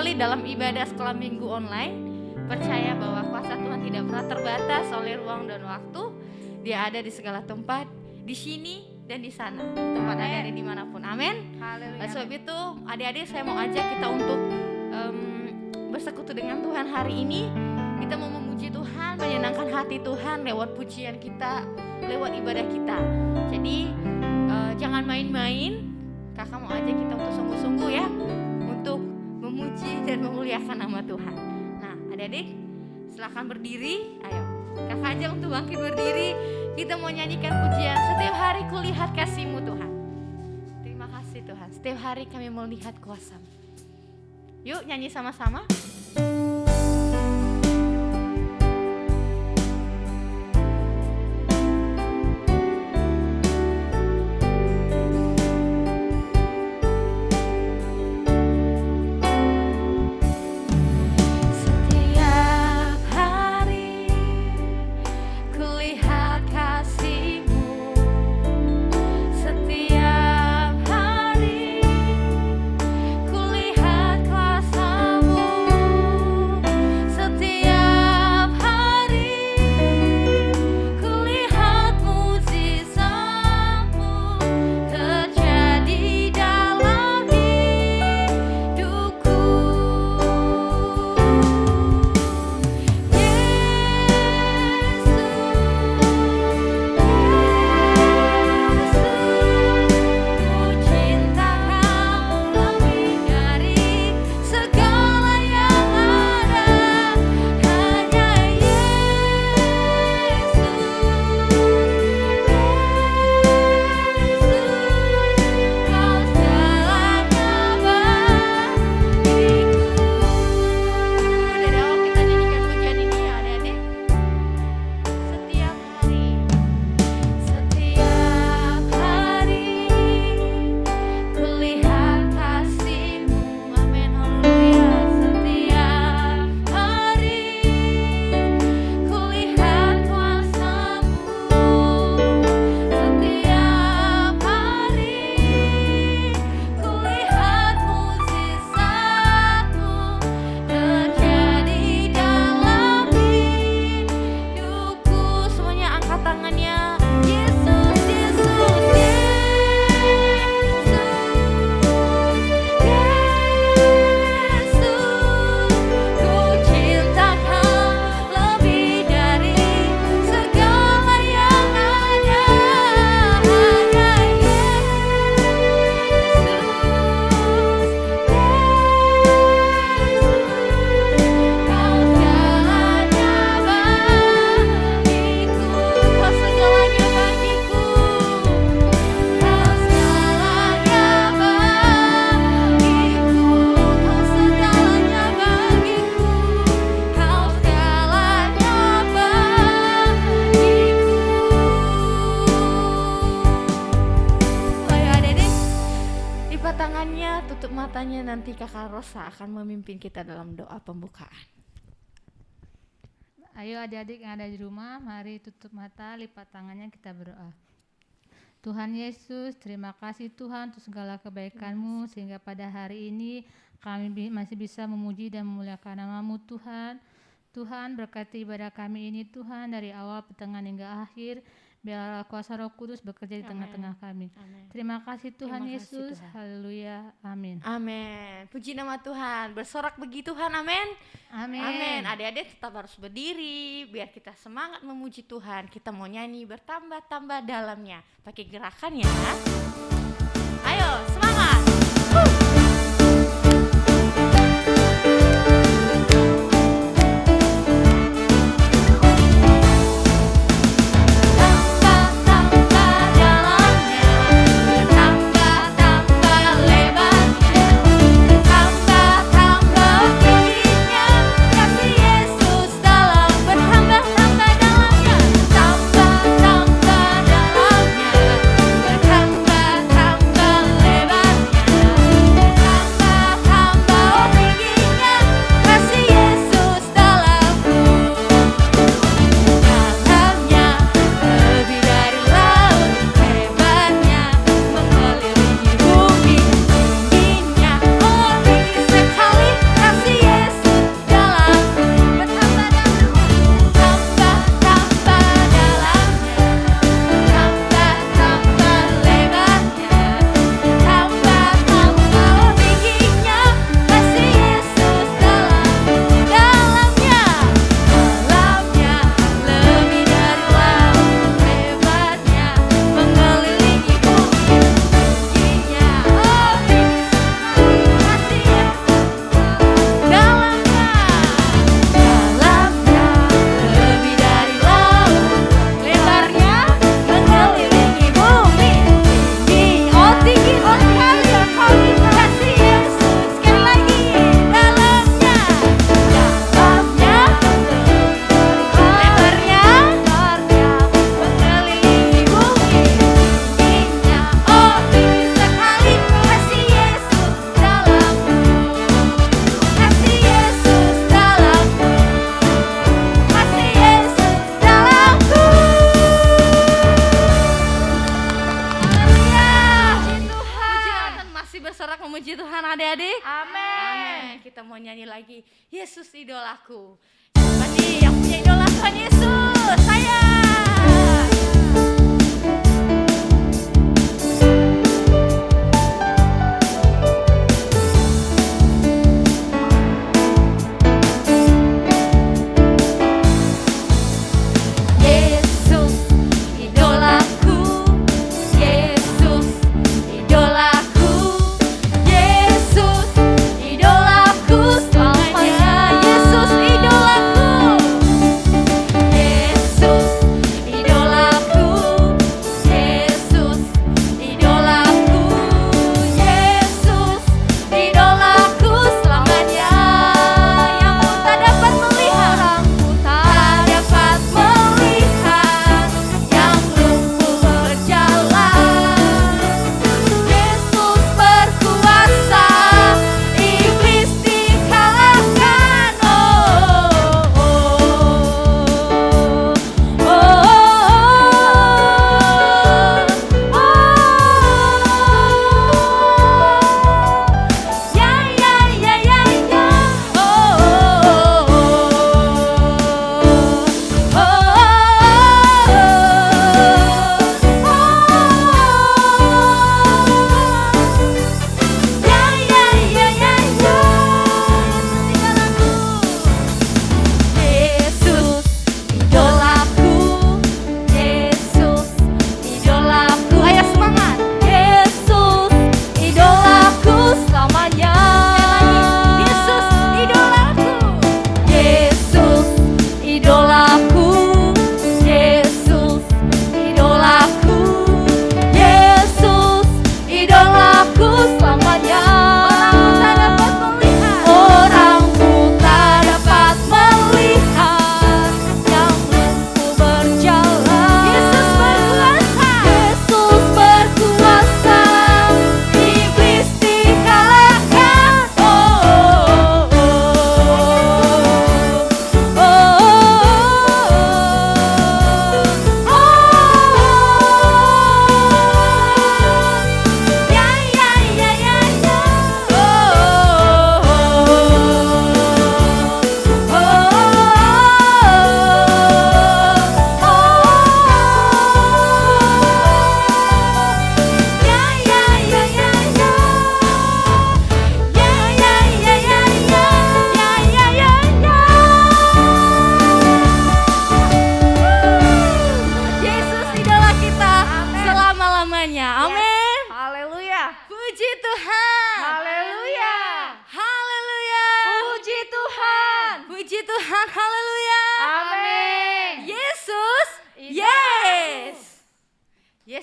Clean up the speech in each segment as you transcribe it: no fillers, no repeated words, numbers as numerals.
kembali dalam ibadah sekolah minggu online. Percaya bahwa kuasa Tuhan tidak pernah terbatas oleh ruang dan waktu. Dia ada di segala tempat, di sini dan di sana, tempat adik-adik dimanapun. Amin. Oleh sebab itu adik-adik saya mau ajak kita untuk bersekutu dengan Tuhan hari ini. Kita mau memuji Tuhan, menyenangkan hati Tuhan lewat pujian kita, lewat ibadah kita. Jadi jangan main-main. Kakak mau ajak kita untuk sungguh-sungguh ya, untuk memuji dan memuliakan nama Tuhan. Nah adik-adik silakan berdiri. Ayo kakak ajak untuk bangkit berdiri. Kita mau nyanyikan pujian, setiap hari kulihat kasih-Mu Tuhan. Terima kasih Tuhan, setiap hari kami melihat kuasa-Mu. Yuk nyanyi sama-sama. Nanti Kakak Rosa akan memimpin kita dalam doa pembukaan. Ayo adik-adik yang ada di rumah, mari tutup mata, lipat tangannya, kita berdoa. Tuhan Yesus, terima kasih Tuhan untuk segala kebaikan-Mu, sehingga pada hari ini kami masih bisa memuji dan memuliakan nama-Mu Tuhan. Tuhan berkati ibadah kami ini Tuhan, dari awal, pertengahan hingga akhir. Biarlah kuasa Roh Kudus bekerja di tengah-tengah kami. Amen. Terima kasih Tuhan Yesus. Haleluya. Amin. Amin. Puji nama Tuhan. Bersorak bagi Tuhan. Amin. Amin. Amin. Adik-adik tetap harus berdiri biar kita semangat memuji Tuhan. Kita mau nyanyi bertambah-tambah dalamnya. Pakai gerakan ya. Ayo semangat. Lebar lagi, Yesus idolaku. Siapa nih yang punya idola Tuhan Yesus? Saya.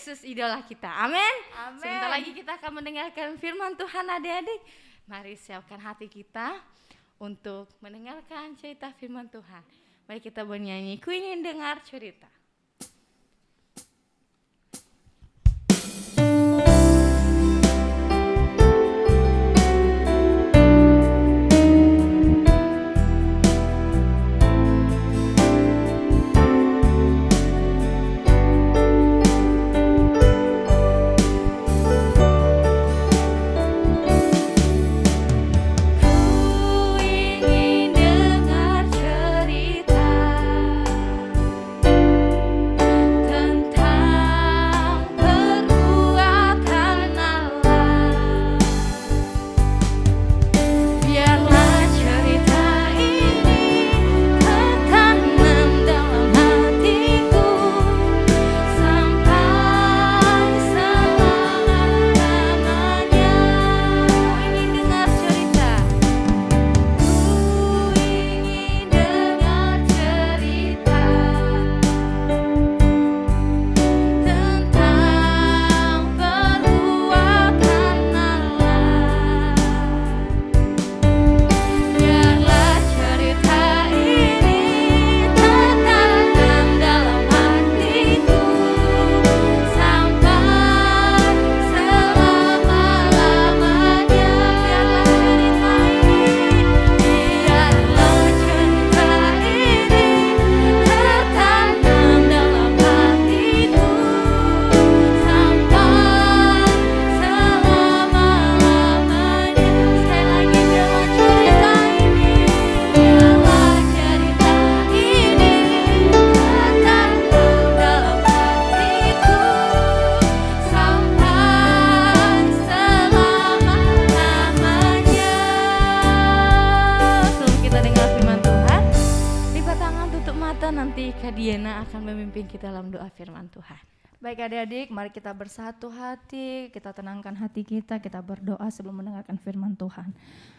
Yesus idola kita. Amin. Sebentar lagi kita akan mendengarkan firman Tuhan adik-adik. Mari siapkan hati kita untuk mendengarkan cerita firman Tuhan. Mari kita bernyanyi, ku ingin dengar cerita. Kak Diana akan memimpin kita dalam doa firman Tuhan. Baik adik-adik, mari kita bersatu hati, kita tenangkan hati kita berdoa sebelum mendengarkan firman Tuhan.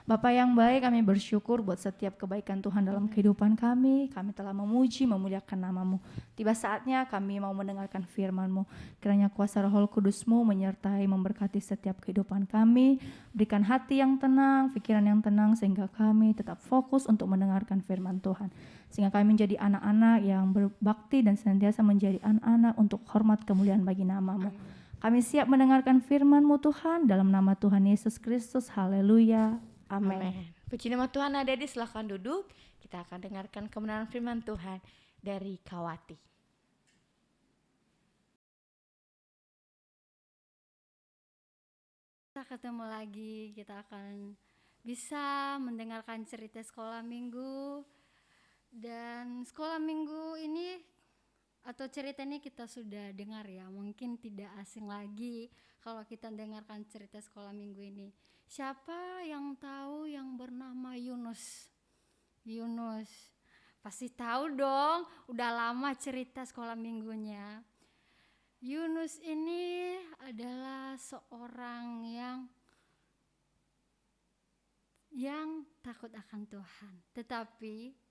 Bapa yang baik, kami bersyukur buat setiap kebaikan Tuhan dalam kehidupan kami. Kami telah memuji, memuliakan nama-Mu. Tiba saatnya kami mau mendengarkan firman-Mu. Kiranya kuasa Roh Kudus-Mu menyertai, memberkati setiap kehidupan kami. Berikan hati yang tenang, pikiran yang tenang, sehingga kami tetap fokus untuk mendengarkan firman Tuhan. Sehingga kami menjadi anak-anak yang berbakti dan senantiasa menjadi anak-anak untuk hormat kemuliaan bagi nama-Mu. Kami siap mendengarkan firman-Mu Tuhan, dalam nama Tuhan Yesus Kristus. Haleluya. Amin. Puji nama Tuhan. Adik-adik silakan duduk. Kita akan dengarkan kebenaran firman Tuhan dari Kawati. Kita ketemu lagi, kita akan bisa mendengarkan cerita sekolah minggu. Dan sekolah minggu ini atau cerita ini kita sudah dengar ya, mungkin tidak asing lagi kalau kita dengarkan cerita sekolah minggu ini. Siapa yang tahu yang bernama Yunus? Yunus pasti tahu dong, udah lama cerita sekolah minggunya. Yunus ini adalah seorang yang takut akan Tuhan. Tetapi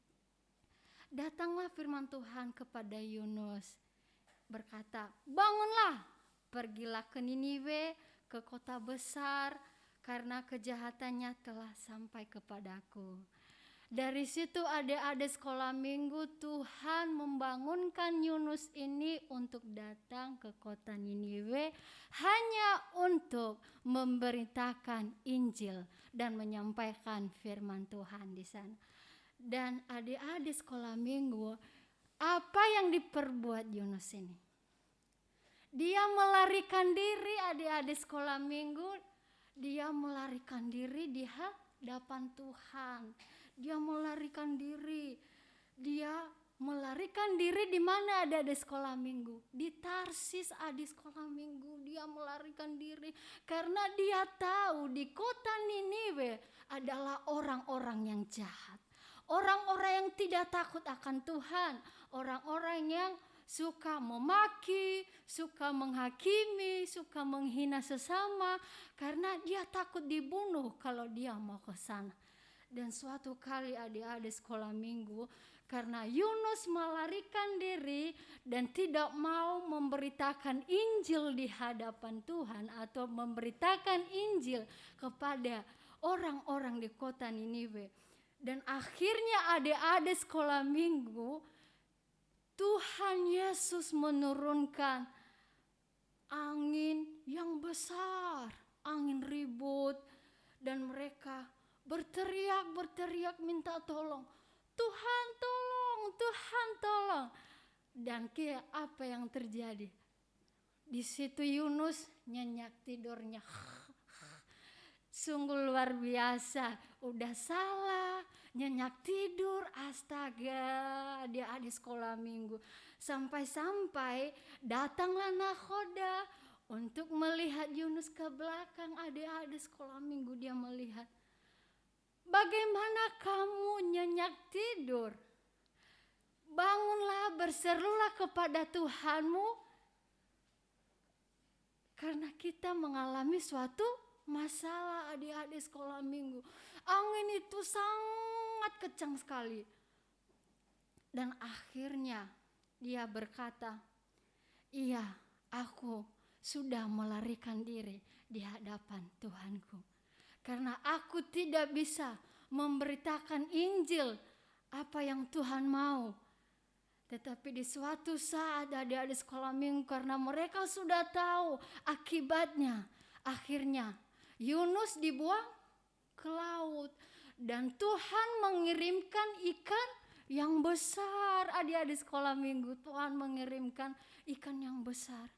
datanglah firman Tuhan kepada Yunus berkata, bangunlah, pergilah ke Niniwe, ke kota besar, karena kejahatannya telah sampai kepadaku. Dari situ adik-adik sekolah minggu, Tuhan membangunkan Yunus ini untuk datang ke kota Niniwe hanya untuk memberitakan Injil dan menyampaikan firman Tuhan di sana. Dan adik-adik sekolah minggu, apa yang diperbuat Yunus ini? Dia melarikan diri, adik-adik sekolah minggu. Dia melarikan diri di hadapan Tuhan. Dia melarikan diri. Dia melarikan diri di mana adik-adik sekolah minggu? Di Tarsis, adik sekolah minggu. Dia melarikan diri karena dia tahu di kota Niniwe adalah orang-orang yang jahat. Orang-orang yang tidak takut akan Tuhan. Orang-orang yang suka memaki, suka menghakimi, suka menghina sesama karena dia takut dibunuh kalau dia mau ke sana. Dan suatu kali adik-adik sekolah minggu, karena Yunus melarikan diri dan tidak mau memberitakan Injil di hadapan Tuhan atau memberitakan Injil kepada orang-orang di kota Niniwe. Dan akhirnya adik-adik sekolah minggu, Tuhan Yesus menurunkan angin yang besar, angin ribut, dan mereka berteriak minta tolong. Tuhan tolong, Tuhan tolong. Dan apa yang terjadi? Di situ Yunus nyenyak tidurnya. Sungguh luar biasa, udah salah, nyenyak tidur, astaga, dia adik sekolah minggu. Sampai-sampai datanglah nakhoda untuk melihat Yunus ke belakang, adik-adik sekolah minggu. Dia melihat, bagaimana kamu nyenyak tidur? Bangunlah, berserulah kepada Tuhanmu, karena kita mengalami suatu masalah, adik-adik sekolah minggu. Angin itu sangat kencang sekali. Dan akhirnya dia berkata, iya, aku sudah melarikan diri di hadapan Tuhanku. Karena aku tidak bisa memberitakan Injil apa yang Tuhan mau. Tetapi di suatu saat adik-adik sekolah minggu, karena mereka sudah tahu akibatnya, akhirnya Yunus dibuang ke laut dan Tuhan mengirimkan ikan yang besar. Adik-adik sekolah minggu, Tuhan mengirimkan ikan yang besar.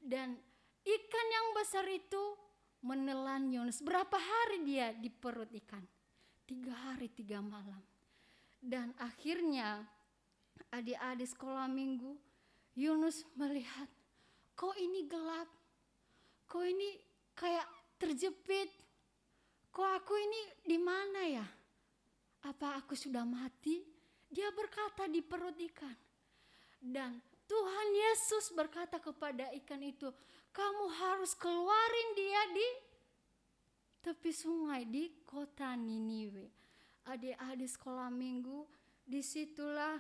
Dan ikan yang besar itu menelan Yunus. Berapa hari dia di perut ikan? 3 hari 3 malam. Dan akhirnya adik-adik sekolah minggu, Yunus melihat, kok ini gelap, kok ini kayak terjepit, kok aku ini di mana ya? Apa aku sudah mati? Dia berkata di perut ikan. Dan Tuhan Yesus berkata kepada ikan itu, kamu harus keluarin dia di tepi sungai di kota Niniwe. Adik-adik sekolah minggu, disitulah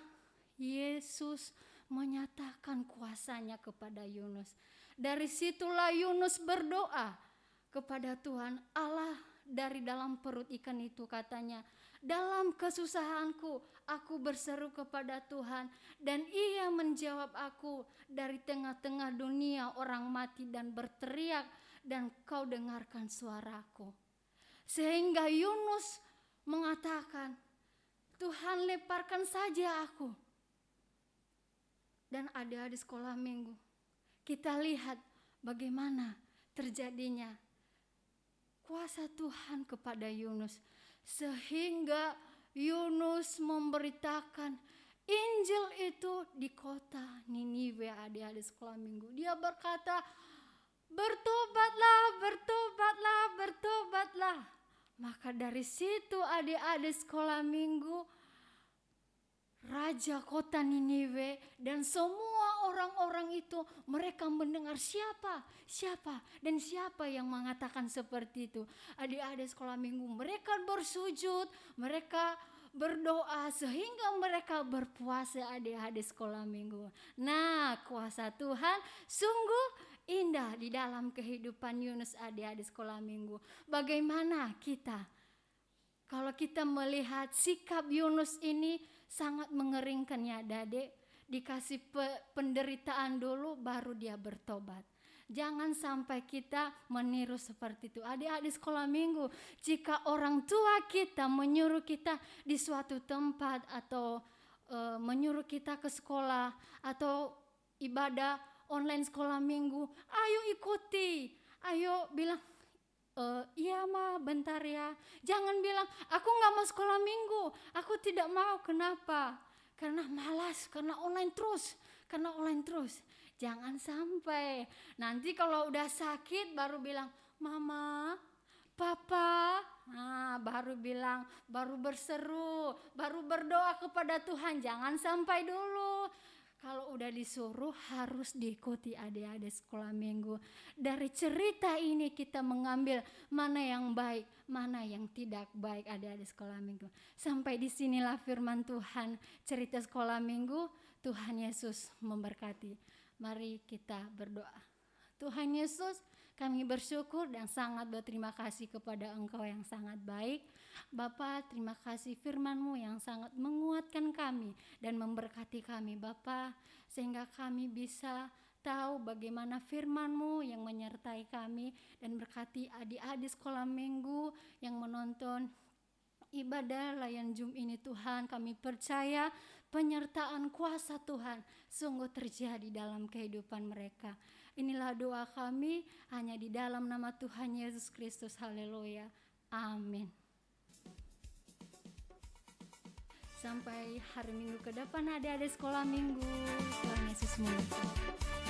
Yesus menyatakan kuasanya kepada Yunus. Dari situlah Yunus berdoa kepada Tuhan Allah dari dalam perut ikan itu, katanya, dalam kesusahanku aku berseru kepada Tuhan dan Ia menjawab aku dari tengah-tengah dunia orang mati dan berteriak dan kau dengarkan suaraku. Sehingga Yunus mengatakan, Tuhan lemparkan saja aku. Dan adik-adik sekolah minggu, kita lihat bagaimana terjadinya kuasa Tuhan kepada Yunus. Sehingga Yunus memberitakan Injil itu di kota Niniwe, adik-adik sekolah minggu. Dia berkata, bertobatlah, bertobatlah, bertobatlah. Maka dari situ adik-adik sekolah minggu, raja kota Niniwe dan semua orang-orang itu, mereka mendengar siapa dan siapa yang mengatakan seperti itu. Adik-adik sekolah minggu, mereka bersujud, mereka berdoa sehingga mereka berpuasa, adik-adik sekolah minggu. Nah, kuasa Tuhan sungguh indah di dalam kehidupan Yunus, adik-adik sekolah minggu. Bagaimana kita? Kalau kita melihat sikap Yunus ini sangat mengeringkan ya adik. Dikasih penderitaan dulu baru dia bertobat. Jangan sampai kita meniru seperti itu. Adik-adik sekolah minggu, jika orang tua kita menyuruh kita di suatu tempat atau menyuruh kita ke sekolah atau ibadah online sekolah minggu, ayo ikuti, ayo bilang, iya ma bentar ya. Jangan bilang, aku gak mau sekolah minggu, aku tidak mau. Kenapa? Karena malas, karena online terus. Jangan sampai nanti kalau udah sakit baru bilang, mama, papa, nah baru bilang, baru berseru, baru berdoa kepada Tuhan. Jangan sampai dulu. Kalau udah disuruh harus diikuti, adik-adik sekolah minggu. Dari cerita ini kita mengambil mana yang baik, mana yang tidak baik, adik-adik sekolah minggu. Sampai disinilah firman Tuhan, cerita sekolah minggu. Tuhan Yesus memberkati. Mari kita berdoa. Tuhan Yesus, kami bersyukur dan sangat berterima kasih kepada Engkau yang sangat baik. Bapa, terima kasih firman-Mu yang sangat menguatkan kami dan memberkati kami Bapa, sehingga kami bisa tahu bagaimana firman-Mu yang menyertai kami, dan berkati adik-adik sekolah minggu yang menonton ibadah layan Zoom ini. Tuhan, kami percaya penyertaan kuasa Tuhan sungguh terjadi dalam kehidupan mereka. Inilah doa kami hanya di dalam nama Tuhan Yesus Kristus. Haleluya. Amin. Sampai hari Minggu ke depan adik-adik sekolah minggu. Tuhan Yesus memberkati.